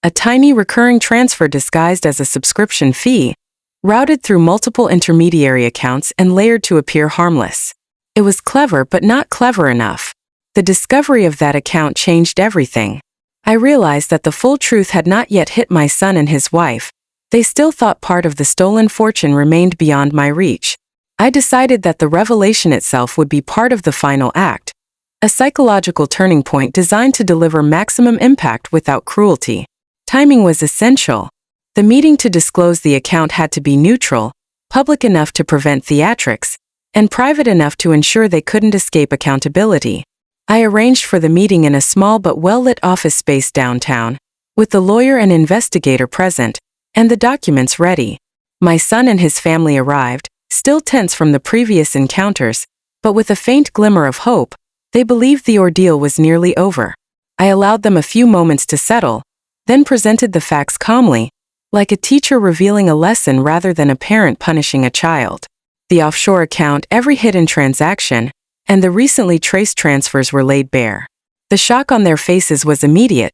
[SPEAKER 1] A tiny recurring transfer disguised as a subscription fee, routed through multiple intermediary accounts and layered to appear harmless. It was clever but not clever enough. The discovery of that account changed everything. I realized that the full truth had not yet hit my son and his wife. They still thought part of the stolen fortune remained beyond my reach. I decided that the revelation itself would be part of the final act, a psychological turning point designed to deliver maximum impact without cruelty. Timing was essential. The meeting to disclose the account had to be neutral, public enough to prevent theatrics, and private enough to ensure they couldn't escape accountability. I arranged for the meeting in a small but well-lit office space downtown, with the lawyer and investigator present, and the documents ready. My son and his family arrived, still tense from the previous encounters, but with a faint glimmer of hope. They believed the ordeal was nearly over. I allowed them a few moments to settle, then presented the facts calmly, like a teacher revealing a lesson rather than a parent punishing a child. The offshore account, every hidden transaction, and the recently traced transfers were laid bare. The shock on their faces was immediate,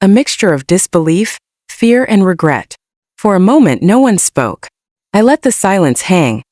[SPEAKER 1] a mixture of disbelief, fear, and regret. For a moment no one spoke. I let the silence hang,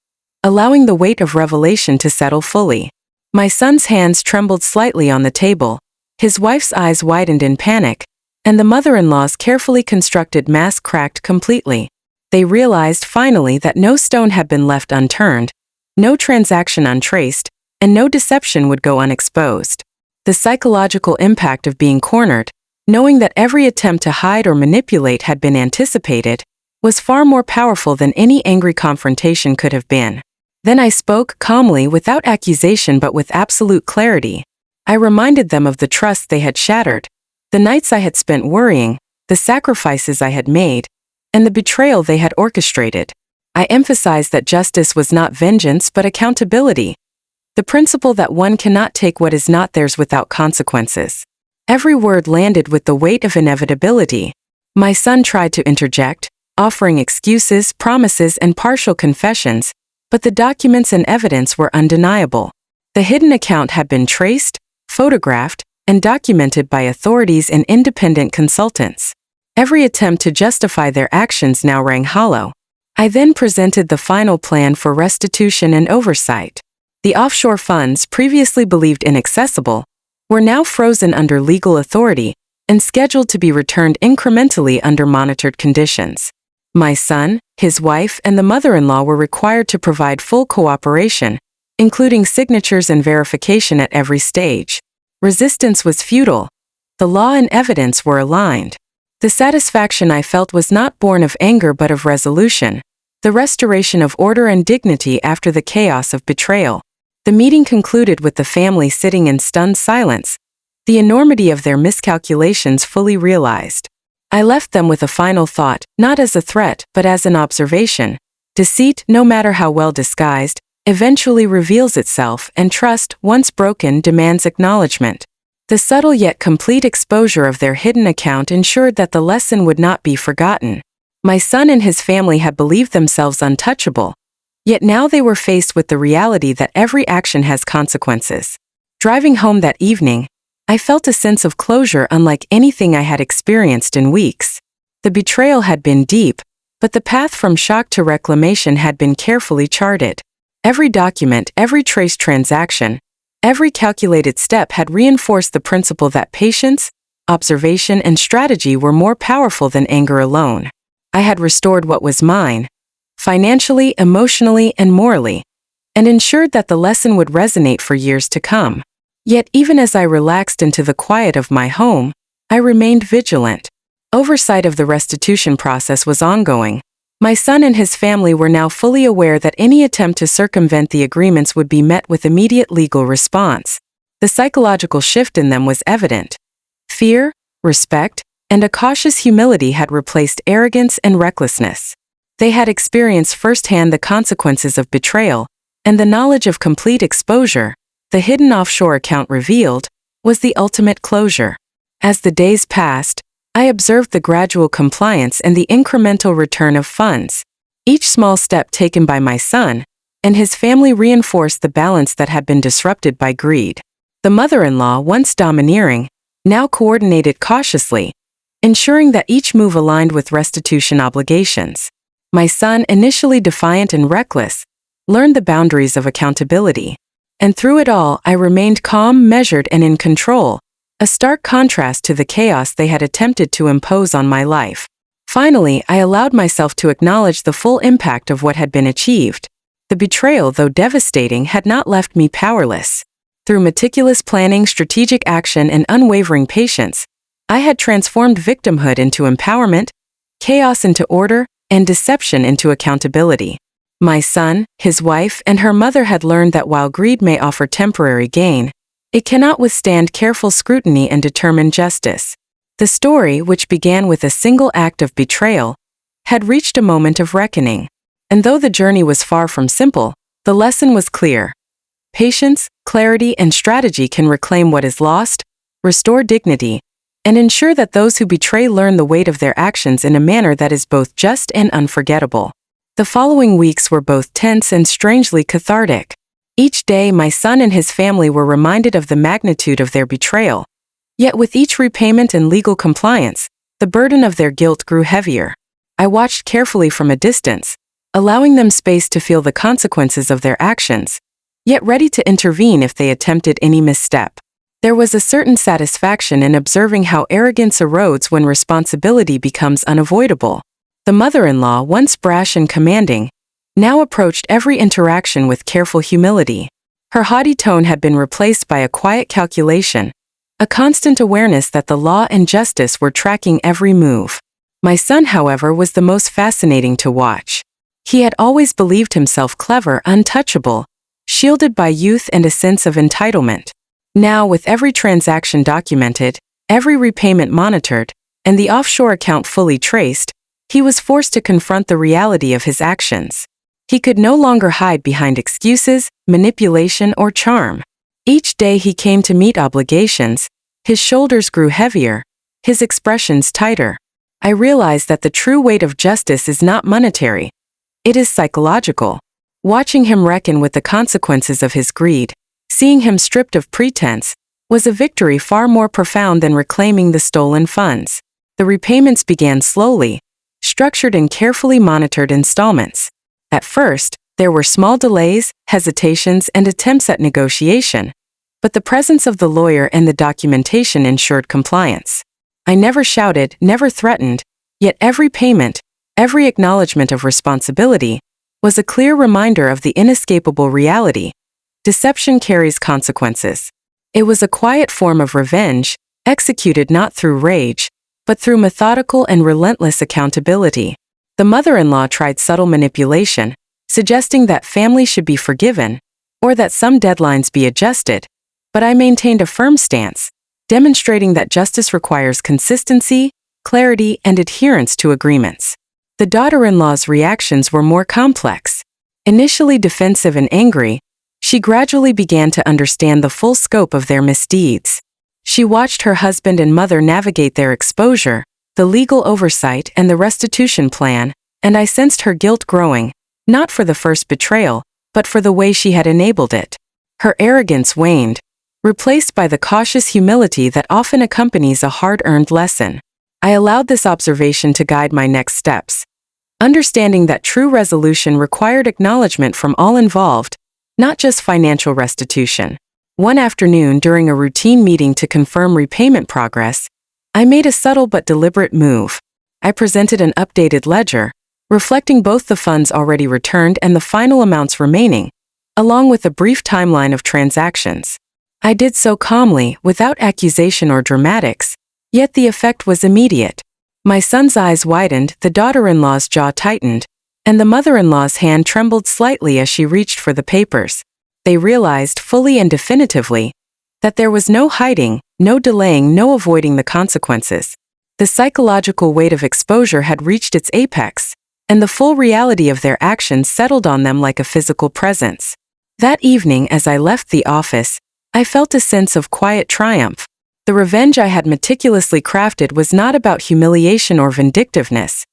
[SPEAKER 1] allowing the weight of revelation to settle fully. My son's hands trembled slightly on the table, His wife's eyes widened in panic, and the mother-in-law's carefully constructed mask cracked completely. They realized finally that no stone had been left unturned, no transaction untraced, and no deception would go unexposed. The psychological impact of being cornered, knowing that every attempt to hide or manipulate had been anticipated, was far more powerful than any angry confrontation could have been. Then I spoke calmly, without accusation but with absolute clarity. I reminded them of the trust they had shattered, the nights I had spent worrying, the sacrifices I had made, and the betrayal they had orchestrated. I emphasized that justice was not vengeance but accountability, the principle that one cannot take what is not theirs without consequences. Every word landed with the weight of inevitability. My son tried to interject, offering excuses, promises, and partial confessions, but the documents and evidence were undeniable. The hidden account had been traced, photographed, and documented by authorities and independent consultants. Every attempt to justify their actions now rang hollow. I then presented the final plan for restitution and oversight. The offshore funds, previously believed inaccessible, were now frozen under legal authority and scheduled to be returned incrementally under monitored conditions. My son, his wife, and the mother-in-law were required to provide full cooperation, including signatures and verification at every stage. Resistance was futile. The law and evidence were aligned. The satisfaction I felt was not born of anger but of resolution, the restoration of order and dignity after the chaos of betrayal. The meeting concluded with the family sitting in stunned silence, the enormity of their miscalculations fully realized. I left them with a final thought, not as a threat, but as an observation. Deceit, no matter how well disguised, eventually reveals itself, and trust, once broken, demands acknowledgement. The subtle yet complete exposure of their hidden account ensured that the lesson would not be forgotten. My son and his family had believed themselves untouchable, yet now they were faced with the reality that every action has consequences. Driving home that evening, I felt a sense of closure unlike anything I had experienced in weeks. The betrayal had been deep, but the path from shock to reclamation had been carefully charted. Every document, every traced transaction, every calculated step had reinforced the principle that patience, observation, and strategy were more powerful than anger alone. I had restored what was mine, financially, emotionally, and morally, and ensured that the lesson would resonate for years to come. Yet even as I relaxed into the quiet of my home, I remained vigilant. Oversight of the restitution process was ongoing. My son and his family were now fully aware that any attempt to circumvent the agreements would be met with immediate legal response. The psychological shift in them was evident. Fear, respect, and a cautious humility had replaced arrogance and recklessness. They had experienced firsthand the consequences of betrayal, and the knowledge of complete exposure, the hidden offshore account revealed, was the ultimate closure. As the days passed, I observed the gradual compliance and the incremental return of funds. Each small step taken by my son and his family reinforced the balance that had been disrupted by greed. The mother-in-law, once domineering, now coordinated cautiously, ensuring that each move aligned with restitution obligations. My son, initially defiant and reckless, learned the boundaries of accountability. And through it all, I remained calm, measured, and in control, a stark contrast to the chaos they had attempted to impose on my life. Finally, I allowed myself to acknowledge the full impact of what had been achieved. The betrayal, though devastating, had not left me powerless. Through meticulous planning, strategic action, and unwavering patience, I had transformed victimhood into empowerment, chaos into order, and deception into accountability. My son, his wife, and her mother had learned that while greed may offer temporary gain, it cannot withstand careful scrutiny and determined justice. The story, which began with a single act of betrayal, had reached a moment of reckoning. And though the journey was far from simple, the lesson was clear. Patience, clarity, and strategy can reclaim what is lost, restore dignity, and ensure that those who betray learn the weight of their actions in a manner that is both just and unforgettable. The following weeks were both tense and strangely cathartic. Each day, my son and his family were reminded of the magnitude of their betrayal. Yet with each repayment and legal compliance, the burden of their guilt grew heavier. I watched carefully from a distance, allowing them space to feel the consequences of their actions, yet ready to intervene if they attempted any misstep. There was a certain satisfaction in observing how arrogance erodes when responsibility becomes unavoidable. The mother-in-law, once brash and commanding, now approached every interaction with careful humility. Her haughty tone had been replaced by a quiet calculation, a constant awareness that the law and justice were tracking every move. My son, however, was the most fascinating to watch. He had always believed himself clever, untouchable, shielded by youth and a sense of entitlement. Now, with every transaction documented, every repayment monitored, and the offshore account fully traced, he was forced to confront the reality of his actions. He could no longer hide behind excuses, manipulation, or charm. Each day he came to meet obligations, his shoulders grew heavier, his expressions tighter. I realized that the true weight of justice is not monetary. It is psychological. Watching him reckon with the consequences of his greed, seeing him stripped of pretense, was a victory far more profound than reclaiming the stolen funds. The repayments began slowly, structured in carefully monitored installments. At first, there were small delays, hesitations, and attempts at negotiation, but the presence of the lawyer and the documentation ensured compliance. I never shouted, never threatened, yet every payment, every acknowledgement of responsibility, was a clear reminder of the inescapable reality. Deception carries consequences. It was a quiet form of revenge, executed not through rage, but through methodical and relentless accountability. The mother-in-law tried subtle manipulation, suggesting that family should be forgiven, or that some deadlines be adjusted, but I maintained a firm stance, demonstrating that justice requires consistency, clarity, and adherence to agreements. The daughter-in-law's reactions were more complex. Initially defensive and angry, she gradually began to understand the full scope of their misdeeds. She watched her husband and mother navigate their exposure, the legal oversight, and the restitution plan, and I sensed her guilt growing, not for the first betrayal, but for the way she had enabled it. Her arrogance waned, replaced by the cautious humility that often accompanies a hard-earned lesson. I allowed this observation to guide my next steps, understanding that true resolution required acknowledgement from all involved, not just financial restitution. One afternoon, during a routine meeting to confirm repayment progress, I made a subtle but deliberate move. I presented an updated ledger, reflecting both the funds already returned and the final amounts remaining, along with a brief timeline of transactions. I did so calmly, without accusation or dramatics, yet the effect was immediate. My son's eyes widened, the daughter-in-law's jaw tightened, and the mother-in-law's hand trembled slightly as she reached for the papers. They realized fully and definitively that there was no hiding, no delaying, no avoiding the consequences. The psychological weight of exposure had reached its apex, and the full reality of their actions settled on them like a physical presence. That evening, as I left the office, I felt a sense of quiet triumph. The revenge I had meticulously crafted was not about humiliation or vindictiveness.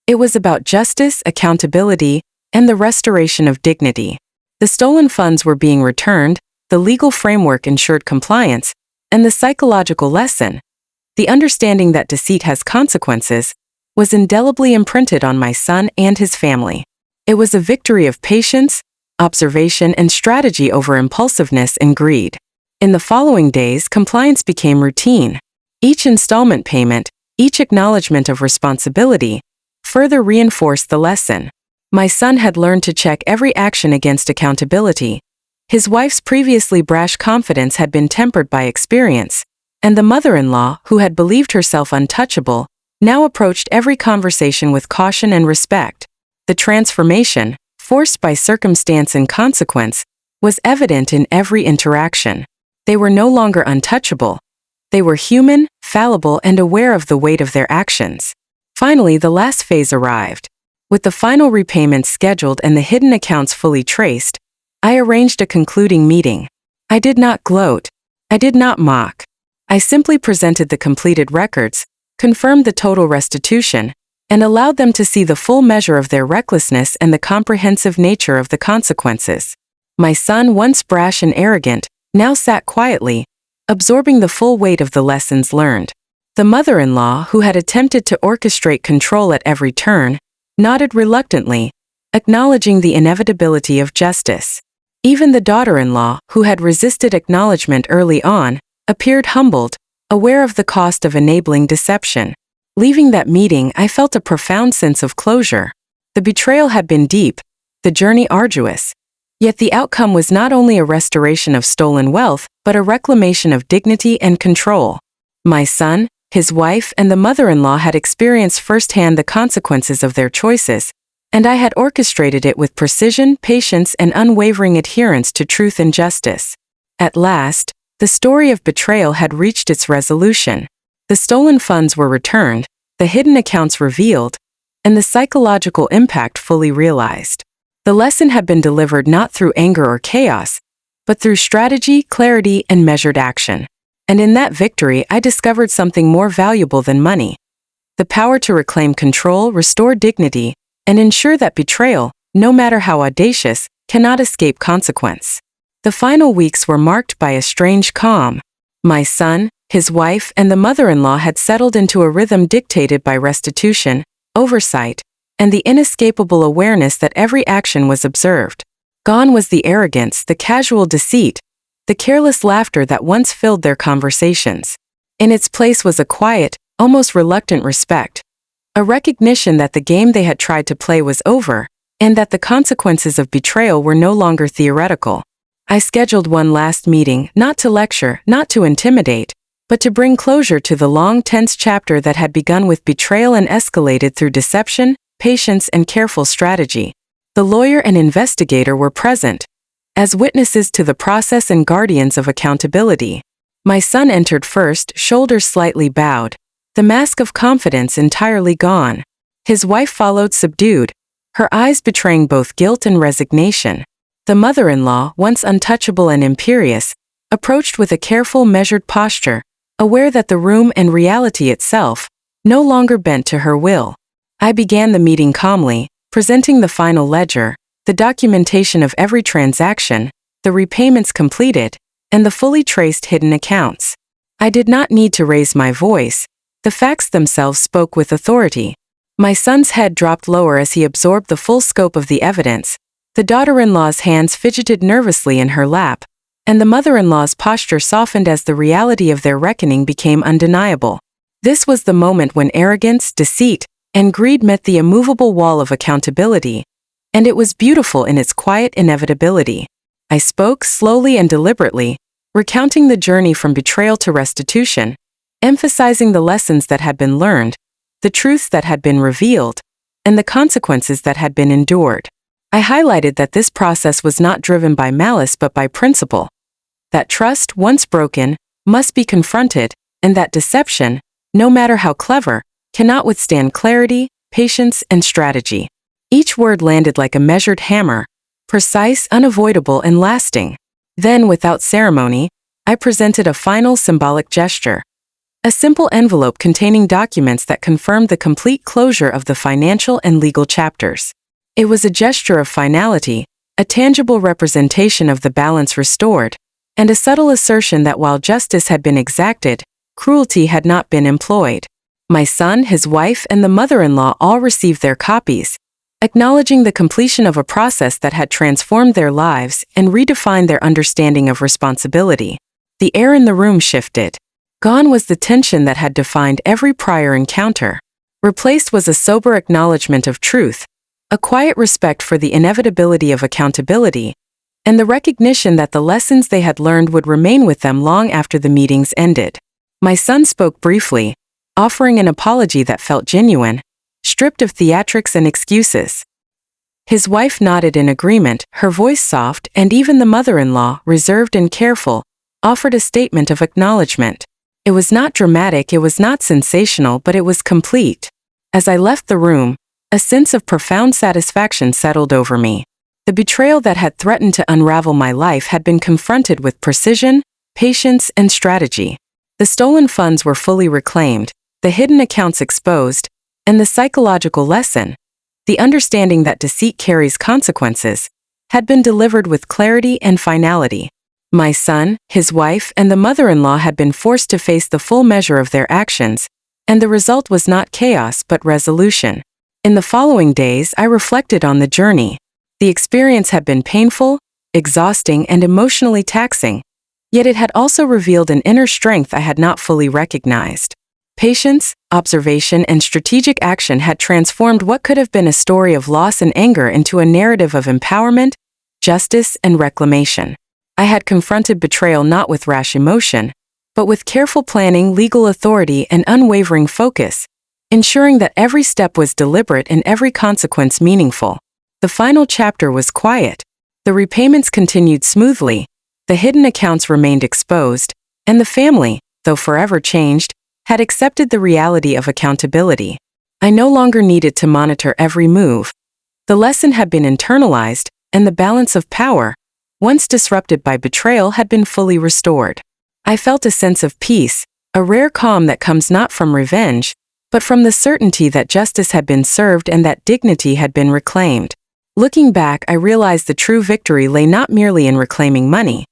[SPEAKER 1] It was about justice, accountability, and the restoration of dignity. The stolen funds were being returned, the legal framework ensured compliance, and the psychological lesson, the understanding that deceit has consequences, was indelibly imprinted on my son and his family. It was a victory of patience, observation, and strategy over impulsiveness and greed. In the following days, compliance became routine. Each installment payment, each acknowledgement of responsibility, further reinforced the lesson. My son had learned to check every action against accountability. His wife's previously brash confidence had been tempered by experience, and the mother-in-law, who had believed herself untouchable, now approached every conversation with caution and respect. The transformation, forced by circumstance and consequence, was evident in every interaction. They were no longer untouchable. They were human, fallible, and aware of the weight of their actions. Finally, the last phase arrived. With the final repayments scheduled and the hidden accounts fully traced, I arranged a concluding meeting. I did not gloat. I did not mock. I simply presented the completed records, confirmed the total restitution, and allowed them to see the full measure of their recklessness and the comprehensive nature of the consequences. My son, once brash and arrogant, now sat quietly, absorbing the full weight of the lessons learned. The mother-in-law, who had attempted to orchestrate control at every turn, nodded reluctantly, acknowledging the inevitability of justice. Even the daughter-in-law, who had resisted acknowledgement early on, appeared humbled, aware of the cost of enabling deception. Leaving that meeting, I felt a profound sense of closure. The betrayal had been deep, the journey arduous. Yet the outcome was not only a restoration of stolen wealth, but a reclamation of dignity and control. My son, his wife, and the mother-in-law had experienced firsthand the consequences of their choices, and I had orchestrated it with precision, patience, and unwavering adherence to truth and justice. At last, the story of betrayal had reached its resolution. The stolen funds were returned, the hidden accounts revealed, and the psychological impact fully realized. The lesson had been delivered not through anger or chaos, but through strategy, clarity, and measured action. And in that victory, I discovered something more valuable than money: the power to reclaim control, restore dignity, and ensure that betrayal, no matter how audacious, cannot escape consequence. The final weeks were marked by a strange calm. My son, his wife, and the mother-in-law had settled into a rhythm dictated by restitution, oversight, and the inescapable awareness that every action was observed. Gone was the arrogance, the casual deceit, the careless laughter that once filled their conversations. In its place was a quiet, almost reluctant respect, a recognition that the game they had tried to play was over, and that the consequences of betrayal were no longer theoretical. I scheduled one last meeting, not to lecture, not to intimidate, but to bring closure to the long, tense chapter that had begun with betrayal and escalated through deception, patience, and careful strategy. The lawyer and investigator were present, as witnesses to the process and guardians of accountability. My son entered first, shoulders slightly bowed, the mask of confidence entirely gone. His wife followed subdued, her eyes betraying both guilt and resignation. The mother-in-law, once untouchable and imperious, approached with a careful, measured posture, aware that the room and reality itself no longer bent to her will. I began the meeting calmly, presenting the final ledger, the documentation of every transaction, the repayments completed, and the fully traced hidden accounts. I did not need to raise my voice. The facts themselves spoke with authority. My son's head dropped lower as he absorbed the full scope of the evidence. The daughter-in-law's hands fidgeted nervously in her lap, and the mother-in-law's posture softened as the reality of their reckoning became undeniable. This was the moment when arrogance, deceit, and greed met the immovable wall of accountability, and it was beautiful in its quiet inevitability. I spoke slowly and deliberately, recounting the journey from betrayal to restitution, emphasizing the lessons that had been learned, the truths that had been revealed, and the consequences that had been endured. I highlighted that this process was not driven by malice but by principle, that trust, once broken, must be confronted, and that deception, no matter how clever, cannot withstand clarity, patience, and strategy. Each word landed like a measured hammer, precise, unavoidable, and lasting. Then, without ceremony, I presented a final symbolic gesture. A simple envelope containing documents that confirmed the complete closure of the financial and legal chapters. It was a gesture of finality, a tangible representation of the balance restored, and a subtle assertion that while justice had been exacted, cruelty had not been employed. My son, his wife, and the mother-in-law all received their copies, acknowledging the completion of a process that had transformed their lives and redefined their understanding of responsibility. The air in the room shifted. Gone was the tension that had defined every prior encounter. Replaced was a sober acknowledgement of truth, a quiet respect for the inevitability of accountability, and the recognition that the lessons they had learned would remain with them long after the meetings ended. My son spoke briefly, offering an apology that felt genuine, stripped of theatrics and excuses. His wife nodded in agreement, her voice soft, and even the mother-in-law, reserved and careful, offered a statement of acknowledgement. It was not dramatic, it was not sensational, but it was complete. As I left the room, a sense of profound satisfaction settled over me. The betrayal that had threatened to unravel my life had been confronted with precision, patience, and strategy. The stolen funds were fully reclaimed, the hidden accounts exposed, and the psychological lesson, the understanding that deceit carries consequences, had been delivered with clarity and finality. My son, his wife, and the mother-in-law had been forced to face the full measure of their actions, and the result was not chaos but resolution. In the following days, I reflected on the journey. The experience had been painful, exhausting, and emotionally taxing, Yet it had also revealed an inner strength I had not fully recognized. Patience, observation, and strategic action had transformed what could have been a story of loss and anger into a narrative of empowerment, justice, and reclamation. I had confronted betrayal not with rash emotion, but with careful planning, legal authority, and unwavering focus, ensuring that every step was deliberate and every consequence meaningful. The final chapter was quiet. The repayments continued smoothly, the hidden accounts remained exposed, and the family, though forever changed, had accepted the reality of accountability. I no longer needed to monitor every move. The lesson had been internalized, and the balance of power, once disrupted by betrayal, had been fully restored. I felt a sense of peace, a rare calm that comes not from revenge, but from the certainty that justice had been served and that dignity had been reclaimed. Looking back, I realized the true victory lay not merely in reclaiming money,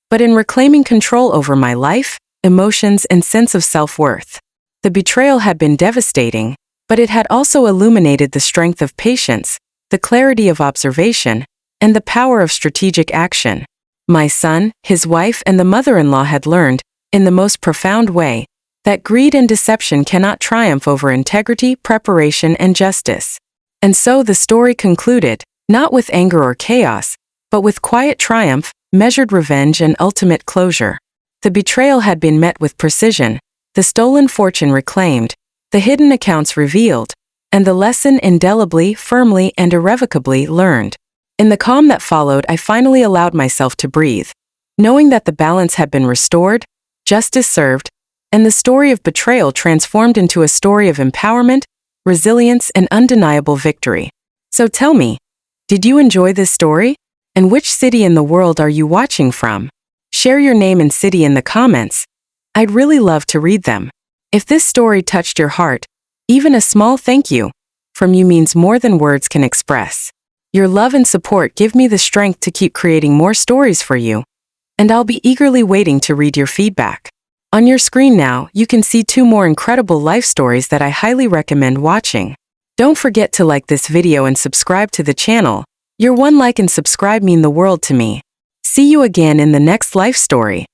[SPEAKER 1] but in reclaiming control over my life, emotions, and sense of self-worth. The betrayal had been devastating, but it had also illuminated the strength of patience, the clarity of observation, and the power of strategic action. My son, his wife, and the mother-in-law had learned, in the most profound way, that greed and deception cannot triumph over integrity, preparation, and justice. And so the story concluded, not with anger or chaos, but with quiet triumph, measured revenge, and ultimate closure. The betrayal had been met with precision, the stolen fortune reclaimed, the hidden accounts revealed, and the lesson indelibly, firmly, and irrevocably learned. In the calm that followed, I finally allowed myself to breathe, knowing that the balance had been restored, justice served, and the story of betrayal transformed into a story of empowerment, resilience, and undeniable victory. So tell me, did you enjoy this story? And which city in the world are you watching from? Share your name and city in the comments. I'd really love to read them. If this story touched your heart, even a small thank you from you means more than words can express. Your love and support give me the strength to keep creating more stories for you, and I'll be eagerly waiting to read your feedback. On your screen now, you can see 2 more incredible life stories that I highly recommend watching. Don't forget to like this video and subscribe to the channel. Your one like and subscribe mean the world to me. See you again in the next life story.